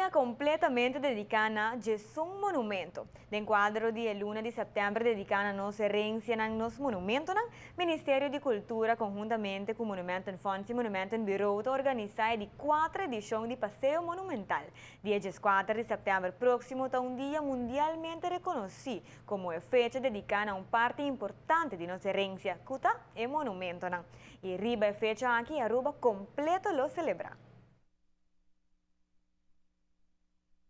luna completamente dedicada a un monumento. De enquadro di luna di settembre dedicada a nos herencia ng nos monumento ng Ministério de Cultura conjuntamente com Monumento em Fonte e Monumento em Bureau organizar di 4 edição de Passeio Monumental. Dia 4 de setembro próximo está dia mundialmente reconhecido como a fecha dedicada a parte importante de nossa herencia, que é monumento ng. E riba a fecha aqui Aruba completo lo celebra.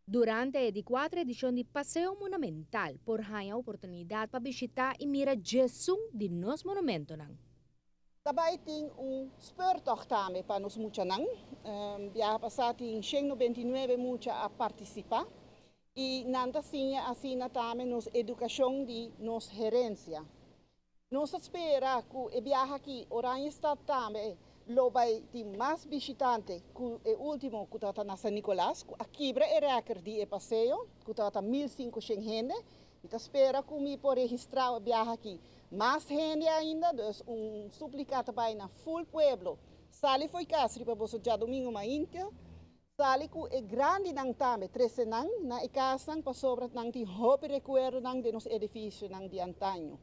Durante a 4 edição de Passeio Monumental, por hanya oportunidade para visitar e mirar Jesus de nos monumento nang. Daarbij tem speurtocht também para nos mucha nang. Já passado em 129 mucha a participar e nanta sinha assim também nos educação de nos herência. Nós espera que viaja aqui Orange está também lo vai ter mais visitantes que o último que está na San Nicolás. Aqui é record de passeio, que está 1.500 gente. E espera que me pode registrar o viagem aqui. Mais gente ainda, então suplicado para na full pueblo. Sali foi casa para você já domingo mainto. Sali que é grande nang também, 13 nang na casa para sobra nang ti hope recuerdo nang de nos edifícios nang de antaño.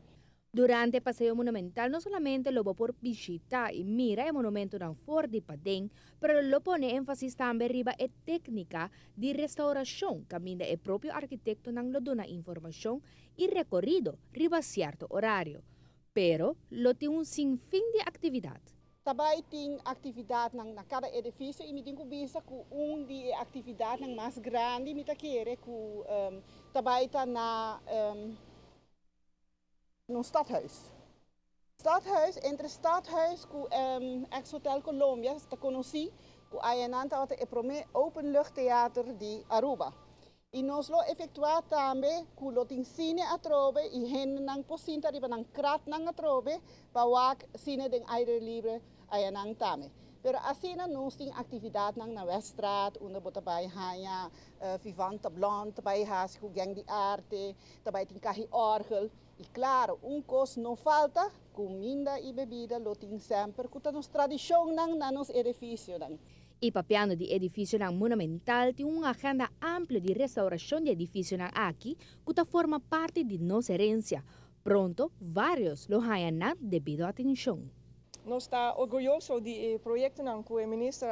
Durante el Paseo Monumental no solamente lo va por visitar y mira el monumento de Fort de Padén, pero lo pone énfasis también arriba en técnica de restauración, camina el propio arquitecto nang lo dona información y recorrido riba cierto horario, pero lo tiene un sinfín de actividad. Também tem atividade na cada edifício e me tem que visa que de atividade mais grande me tá querer que também está no stadhuis. Stadhuis, entre stadhuis que ex-hotel Colombia está conhecido, que Ayananta é o primeiro openluchttheater de Aruba. E nós lo efetuar também que lo tem cine a trove e gente não possível riba nang krat nang a trove para o cine de aire livre Ayanang também. Pero assim nós tem atividade na Weststraat, onde bota bij hanya vivanta blond, bij has com gang de arte, também tem carro orgel. E claro, coisa não falta, comida e bebida lo tem sempre, que nos tradição na nos edifício nang. Y papeando de edificio monumental tiene una agenda amplia de restauración de edificios aquí que forma parte de nuestra herencia. Pronto, varios lo hayan debido a atención. Nos está orgulloso de proyecto que el ministro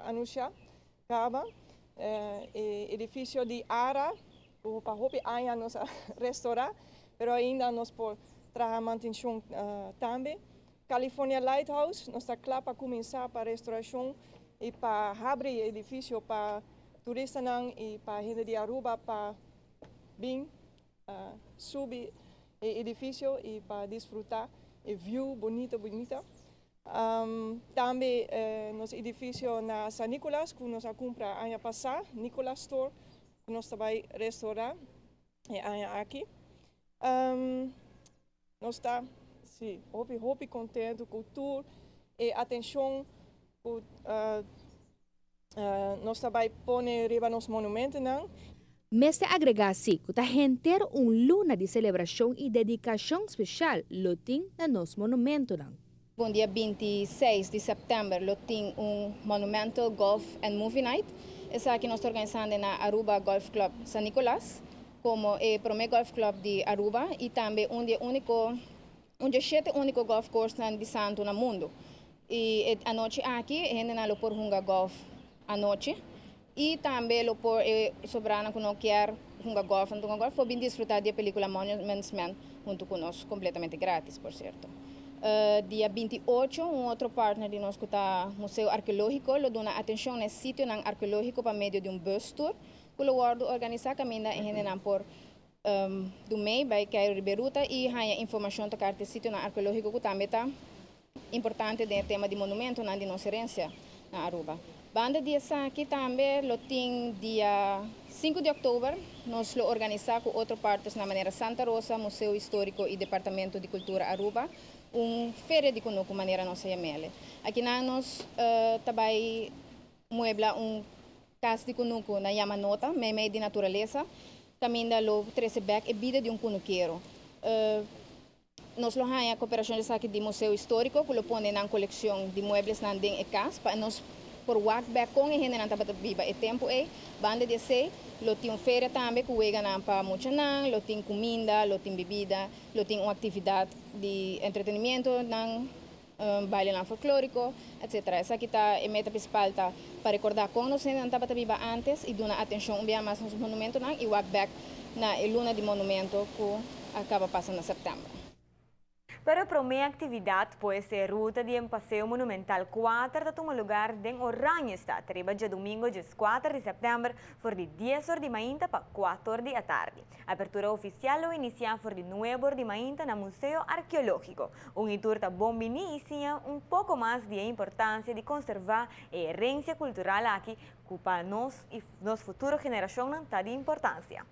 anuncia, edificio de ARA, para hope años nos restaurar, pero ainda nos por trabalhar manutenção também. California Lighthouse nos está claro para começar para restauração e para abrir edifício para turistas e para gente de Aruba para vir subir o edifício e para desfrutar e view bonita. Também nos edifício na San Nicolás que nós compra ano passado, Nicolás Store que nós também restaurar e aqui. Nós está hope contente com o tour e atenção nós também põe riba nos monumentos não. Meste agregar-se que a gente luna de celebração e dedicação especial lo tem na nos monumento não. Bom dia 26 de setembro lo tem Monumental Golf and Movie Night. Essa aqui nós estamos organizando na Aruba Golf Club San Nicolás, como o primeiro golf club de Aruba e também um dos 7 únicos golf courses de Santo no mundo. E a noite aqui, a gente não pode jogar golf à noite. E também lo por sobrana que não quer jogar golf. Então, agora foi bem desfrutar da película Monuments Man junto conosco, completamente grátis, por certo. Dia 28, outro partner de nós que está Museu Arqueológico, lo dona atenção nesse sítio arqueológico para meio de bus tour. Que lo guardo organizar caminho a gente não por do meio, vai cair Riberuta e há informação da carta sítio arqueológico que também está importante do tema de monumento na de nossa herência na Aruba. Banda dia aqui também lo tem dia 5 de outubro, nós lo organizamos com outras partes na maneira Santa Rosa, Museu Histórico e Departamento de Cultura Aruba, feira de conosco maneira nossa yamele. Aqui nós também muebla casa de conosco na Yamanota, meio de natureza, também lo 13 back e vida de conoqueiro. Nós lo há a cooperação de Museu Histórico, que lo põe na coleção de muebles na casa, para nós por walkback com a generan tapata biba e tempo banda de sei, lo tem feira também que uega na para muchanan, lo tem comida, lo tem bebida, lo tem uma atividade de entretenimento nang baile lá folclórico, etc. Essa aqui está a meta principal tá, para recordar como nós estávamos viva antes e dar atenção bem mais nos monumentos e walkback na luna de monumento que acaba passando em setembro. Pero para minha atividade pode ser ruta de passeio monumental 4 de um lugar em Oranje Stad, riba dia domingo, dia 4 de setembro, for de 10 horas de manhã para 4 horas da tarde. A apertura oficial lo inicia for de 9 horas de manhã no Museu Arqueológico. Tour tá bom inicia pouco mais de importância de conservar a herança cultural aqui, que para nós e nos futuras gerações está de importância.